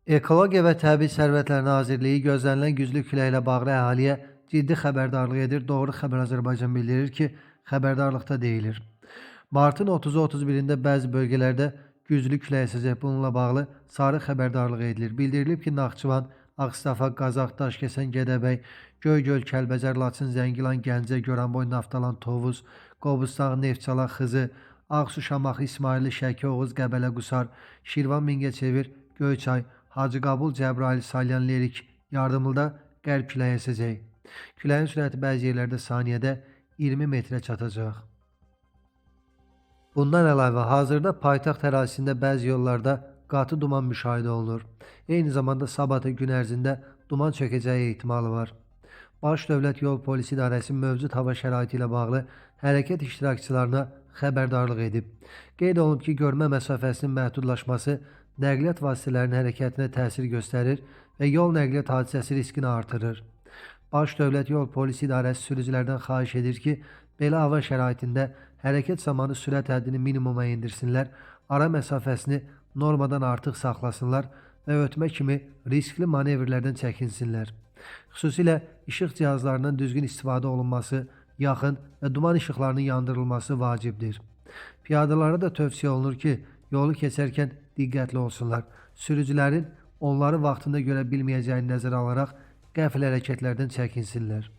Ekologiya və Təbii Sərvətlər Nazirliyi gözlənilən güclü küləklə bağlı əhaliyə ciddi xəbərdarlıq edir. Doğru xəbər Azərbaycan bildirir ki, xəbərdarlıqda deyilir. Martın 30-u 31-də bəzi bölgələrdə güclü külək əsəcək. Bununla bağlı sarı xəbərdarlıq edilir. Bildirilib ki, Naxçıvan, Ağstafa, Qazax, Daşkəsən, Gədəbəy, Göygöl, Kəlbəcər, Laçın, Zəngilan, Gəncə, Goranboy, Naftalan, Tovuz, Qobustan, Neftçala, Xızı, Ağsu, Şamaxı, İsmayıllı, Şəki, Oğuz, Qəbələ, Qusar, Şirvan, Mingəçevir, Göyçay, Hacıqabul, Cəbrayıl, Salyan, Lerik yardımında qərb küləyi əsəcək. Küləyin sürəti bəzi yerlərdə saniyədə 20 metrə çatacaq. Bundan əlavə, hazırda paytaxt ərazisində bəzi yollarda qatı duman müşahidə olunur. Eyni zamanda sabahı gün ərzində duman çökəcəyi ehtimalı var. Baş Dövlət Yol Polisi İdarəsi mövcud hava şəraiti ilə bağlı hərəkət iştirakçılarına xəbərdarlıq edib. Qeyd olunub ki, görmə məsafəsinin məhdudlaşması nəqliyyat vasitələrinin hərəkətinə təsir göstərir və yol nəqliyyat hadisəsi riskini artırır. Baş Dövlət Yol Polisi İdarəsi sürücülərdən xahiş edir ki, belə hava şəraitində hərəkət zamanı sürət həddini minimuma endirsinlər, ara məsafəsini normadan artıq saxlasınlar və ötmə kimi riskli manevrlərdən çəkinsinlər. Xüsusilə işıq cihazlarından düzgün istifadə olunması, yaxın və duman işıqlarının yandırılması vacibdir. Piyadalara da tövsiyə olunur ki, yolu keçərkən diqqətli olsunlar. Sürücülərin onları vaxtında görə bilməyəcəyini nəzərə alaraq qəfil hərəkətlərdən çəkinsinlər.